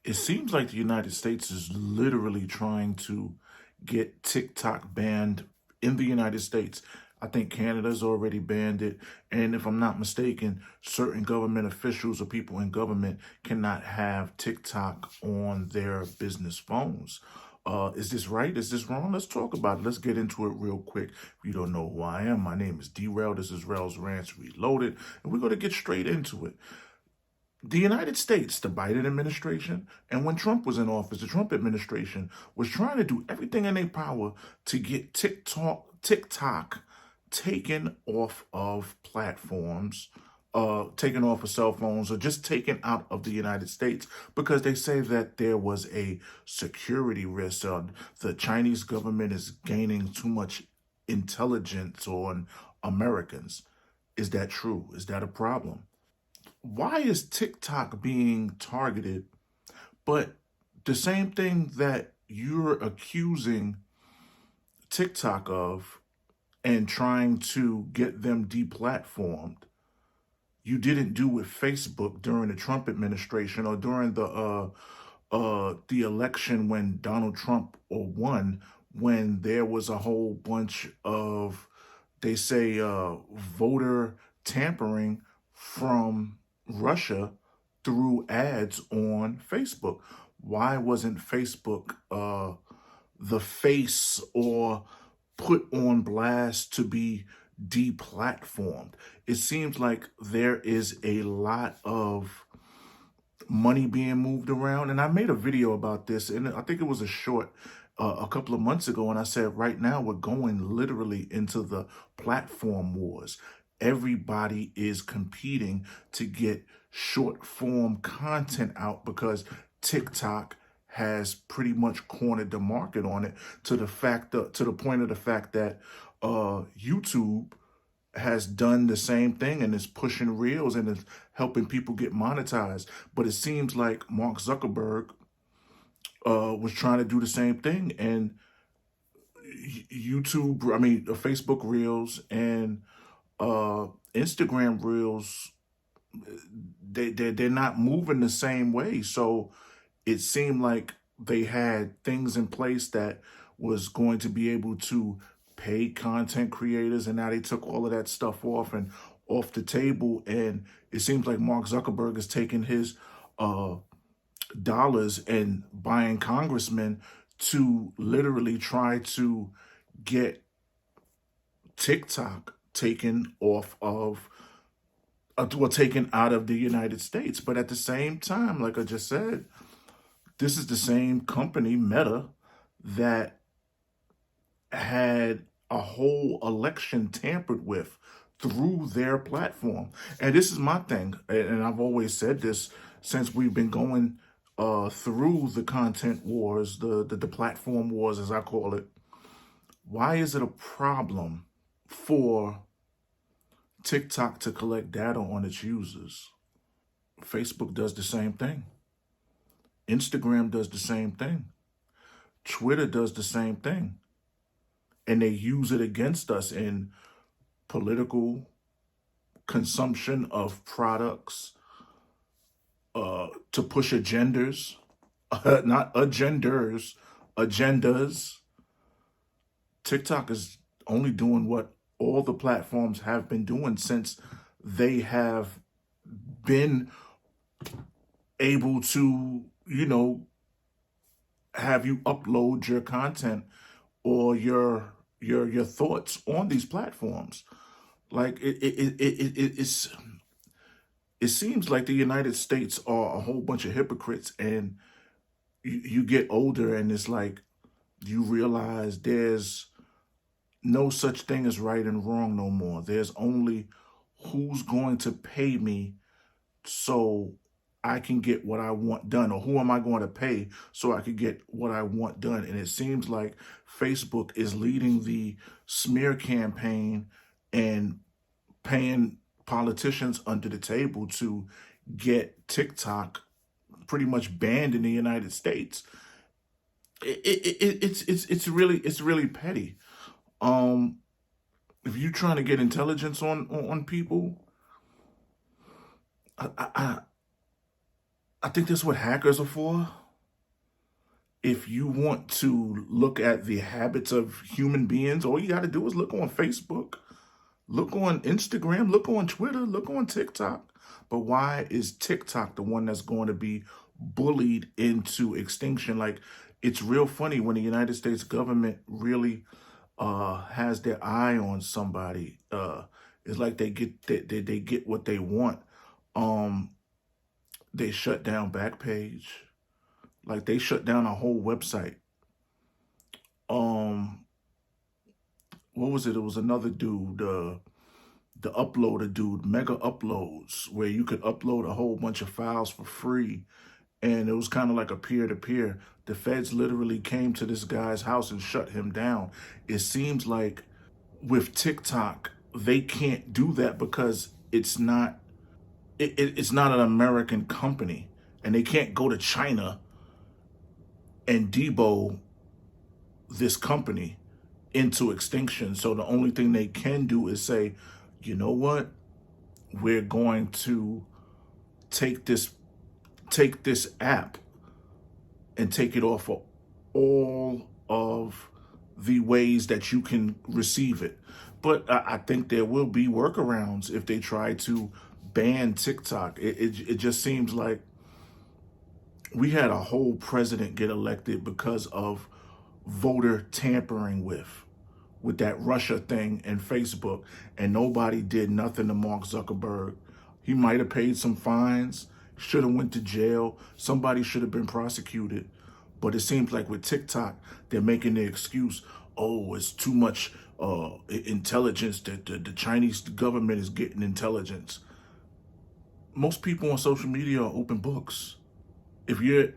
It seems like the United States is literally trying to get TikTok banned in the United States. I think Canada's already banned it. And if I'm not mistaken, certain government officials or people in government cannot have TikTok on their business phones. Is this right? Is this wrong? Let's talk about it. Let's get into it real quick. If you don't know who I am, my name is D-Rail. This is Rail's Rants Reloaded. And we're going to get straight into it. The United States, the Biden administration, and when Trump was in office, the Trump administration was trying to do everything in their power to get TikTok taken off of platforms, taken off of cell phones, or just taken out of the United States because they say that there was a security risk. The Chinese government is gaining too much intelligence on Americans. Is that true? Is that a problem? Why is TikTok being targeted? But the same thing that you're accusing TikTok of and trying to get them deplatformed, you didn't do with Facebook during the Trump administration or during the election when Donald Trump won, when there was a whole bunch of, they say, voter tampering from Russia through ads on Facebook. Why wasn't Facebook the face or put on blast to be deplatformed? It seems like there is a lot of money being moved around. And I made a video about this, and I think it was a short a couple of months ago. And I said, right now, we're going literally into the platform wars. Everybody is competing to get short form content out because TikTok has pretty much cornered the market on it to the point of the fact that YouTube has done the same thing and is pushing reels and is helping people get monetized. But it seems like Mark Zuckerberg was trying to do the same thing, and Facebook Reels and Instagram Reels, they're not moving the same way. So it seemed like they had things in place that was going to be able to pay content creators, and now they took all of that stuff off the table. And it seems like Mark Zuckerberg is taking his dollars and buying congressmen to literally try to get TikTok taken off of taken out of the United States. But at the same time, like I just said, this is the same company, Meta, that had a whole election tampered with through their platform. And this is my thing, and I've always said this since we've been going through the content wars, the platform wars, as I call it. Why is it a problem for TikTok to collect data on its users? Facebook does the same thing. Instagram does the same thing. Twitter does the same thing. And they use it against us in political consumption of products, to push agendas, not agendas, agendas. TikTok is only doing what all the platforms have been doing since they have been able to, have you upload your content or your thoughts on these platforms. Like it seems like the United States are a whole bunch of hypocrites, and you get older and it's like you realize there's no such thing as right and wrong no more. There's only who's going to pay me so I can get what I want done, or who am I going to pay so I can get what I want done. And it seems like Facebook is leading the smear campaign and paying politicians under the table to get TikTok pretty much banned in the United States. It's really petty. Um, if you're trying to get intelligence on people, I I think that's what hackers are for. If you want to look at the habits of human beings, all you got to do is look on Facebook, look on Instagram, look on Twitter, look on TikTok. But why is TikTok the one that's going to be bullied into extinction? Like, it's real funny when the United States government really has their eye on somebody. It's like they get what they want. Um, they shut down Backpage. Like, they shut down a whole website. Um, what was it? It was another dude, the uploader dude, Mega Uploads, where you could upload a whole bunch of files for free. And it was kind of like a peer-to-peer. The feds literally came to this guy's house and shut him down. It seems like with TikTok, they can't do that because it's not an American company. And they can't go to China and debo this company into extinction. So the only thing they can do is say, you know what? We're going to take this app and take it off of all of the ways that you can receive it. But I think there will be workarounds if they try to ban TikTok. It just seems like we had a whole president get elected because of voter tampering with that Russia thing and Facebook, and nobody did nothing to Mark Zuckerberg. He might have paid some fines, should have went to jail. Somebody should have been prosecuted. But it seems like with TikTok, they're making the excuse, oh, it's too much intelligence, that the Chinese government is getting intelligence. Most people on social media are open books. If you're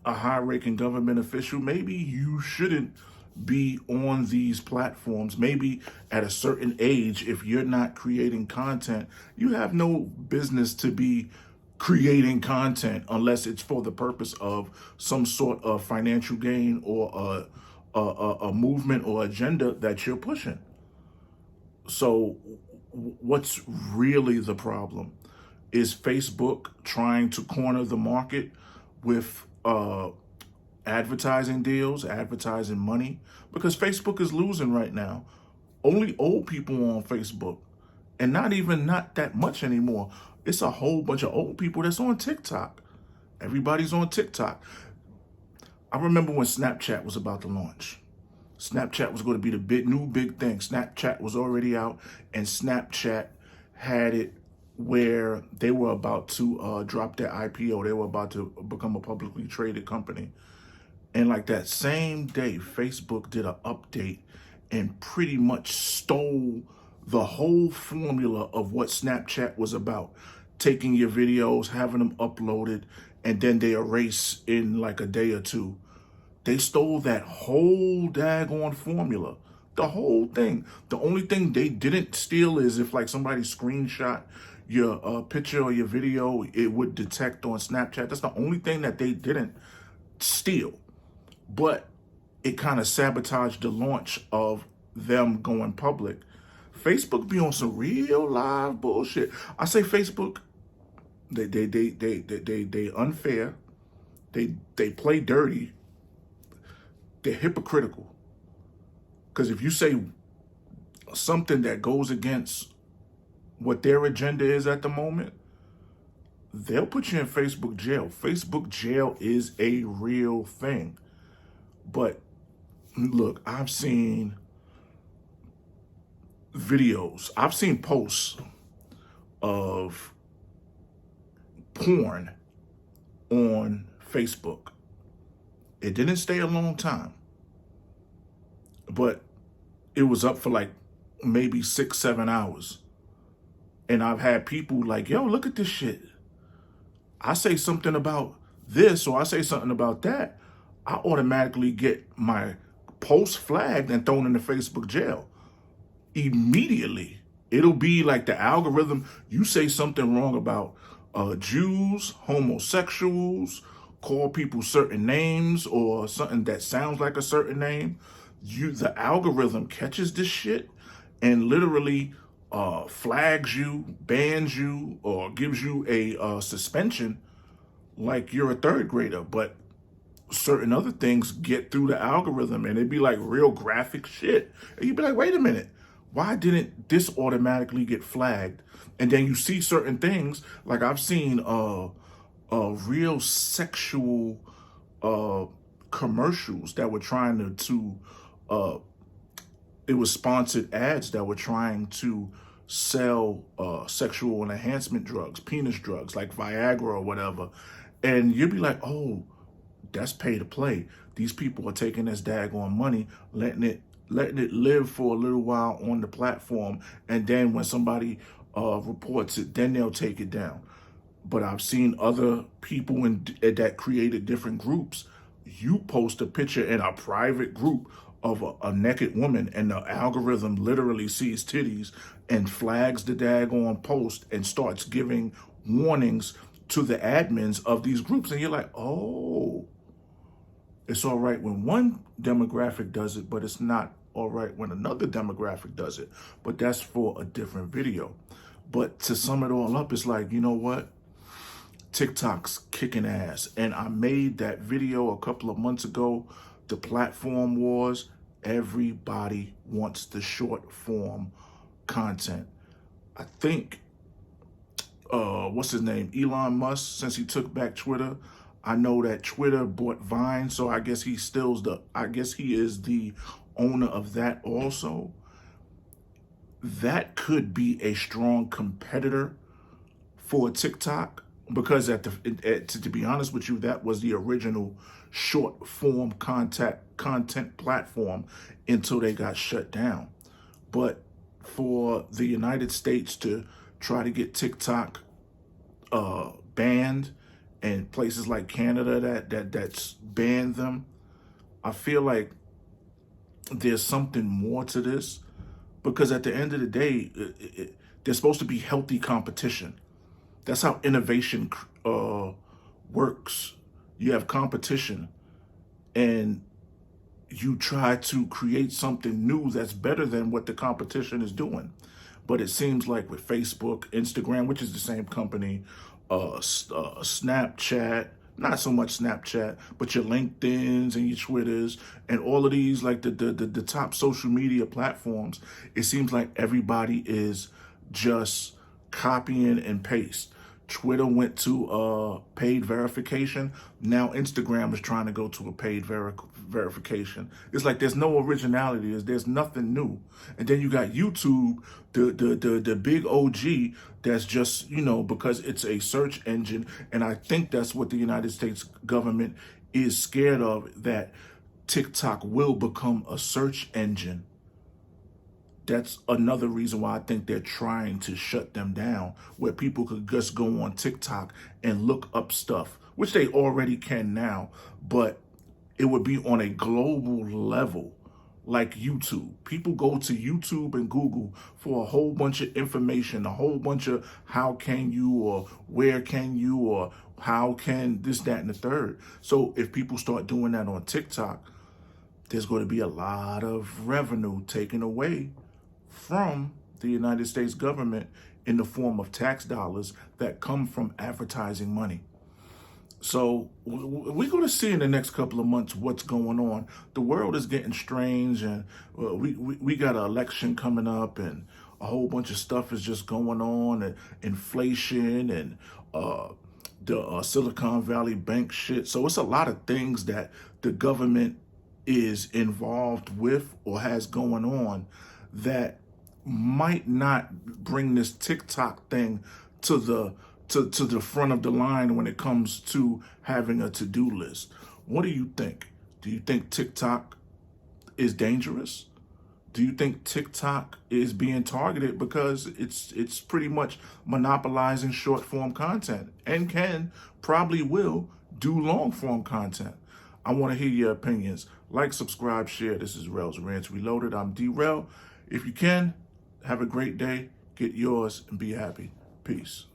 a high-ranking government official, maybe you shouldn't be on these platforms. Maybe at a certain age, if you're not creating content, you have no business to be creating content unless it's for the purpose of some sort of financial gain or a movement or agenda that you're pushing. So what's really the problem? Is Facebook trying to corner the market with advertising deals, advertising money? Because Facebook is losing right now. Only old people on Facebook, and not that much anymore. It's a whole bunch of old people that's on TikTok. Everybody's on TikTok. I remember when Snapchat was about to launch. Snapchat was going to be the new big thing. Snapchat was already out, and Snapchat had it where they were about to drop their IPO. They were about to become a publicly traded company. And like that same day, Facebook did an update and pretty much stole the whole formula of what Snapchat was about. Taking your videos, having them uploaded, and then they erase in like a day or two. They stole that whole daggone formula. The whole thing. The only thing they didn't steal is if like somebody screenshot your picture or your video, it would detect on Snapchat. That's the only thing that they didn't steal. But it kind of sabotaged the launch of them going public. Facebook be on some real live bullshit. I say Facebook, they unfair. They play dirty. They're hypocritical. Because if you say something that goes against what their agenda is at the moment, they'll put you in Facebook jail. Facebook jail is a real thing. But look, I've seen videos, I've seen posts of porn on Facebook. It didn't stay a long time, but it was up for like maybe 6-7 hours. And I've had people like, yo, look at this shit. I say something about this or I say something about that, I automatically get my post flagged and thrown into Facebook jail. Immediately. It'll be like the algorithm. You say something wrong about Jews, homosexuals, call people certain names or something that sounds like a certain name. The algorithm catches this shit and literally flags you, bans you, or gives you a suspension like you're a third grader, but certain other things get through the algorithm and it'd be like real graphic shit. And you'd be like, wait a minute, why didn't this automatically get flagged? And then you see certain things, like I've seen real sexual uh commercials that were trying to uh it was sponsored ads that were trying to sell sexual enhancement drugs, penis drugs like Viagra or whatever. And you'd be like, oh, that's pay to play. These people are taking this daggone money, letting it live for a little while on the platform, and then when somebody reports it, then they'll take it down. But I've seen other people that created different groups. You post a picture in a private group of a naked woman, and the algorithm literally sees titties and flags the daggone post and starts giving warnings to the admins of these groups. And you're like, oh, it's all right when one demographic does it, but it's not all right when another demographic does it. But that's for a different video. But to sum it all up, it's like, you know what? TikTok's kicking ass. And I made that video a couple of months ago, the platform wars. Everybody wants the short form content. I think, what's his name? Elon Musk, since he took back Twitter, I know that Twitter bought Vine, so I guess he is the owner of that also. That could be a strong competitor for TikTok, because to be honest with you, that was the original short form content platform until they got shut down. But for the United States to try to get TikTok banned, and places like Canada that's banned them, I feel like there's something more to this, because at the end of the day, there's supposed to be healthy competition. That's how innovation works. You have competition, and you try to create something new that's better than what the competition is doing. But it seems like with Facebook, Instagram, which is the same company, Snapchat, not so much Snapchat, but your LinkedIns and your Twitters and all of these, like the top social media platforms, it seems like everybody is just copying and paste. Twitter went to paid verification. Now Instagram is trying to go to a paid verification. It's like there's no originality. There's nothing new. And then you got YouTube, the big OG, that's just, because it's a search engine. And I think that's what the United States government is scared of, that TikTok will become a search engine. That's another reason why I think they're trying to shut them down, where people could just go on TikTok and look up stuff, which they already can now, but it would be on a global level, like YouTube. People go to YouTube and Google for a whole bunch of information, a whole bunch of how can you, or where can you, or how can this, that, and the third. So if people start doing that on TikTok, there's going to be a lot of revenue taken away from the United States government in the form of tax dollars that come from advertising money. So we're going to see in the next couple of months what's going on. The world is getting strange, and we got an election coming up, and a whole bunch of stuff is just going on, and inflation, and the Silicon Valley Bank shit. So it's a lot of things that the government is involved with or has going on that might not bring this TikTok thing to the front of the line when it comes to having a to-do list. What do you think? Do you think TikTok is dangerous? Do you think TikTok is being targeted because it's pretty much monopolizing short form content, and probably will do long form content? I want to hear your opinions. Like, subscribe, share. This is Rel's Rants Reloaded. I'm D-Rel. If you can, have a great day, get yours, and be happy. Peace.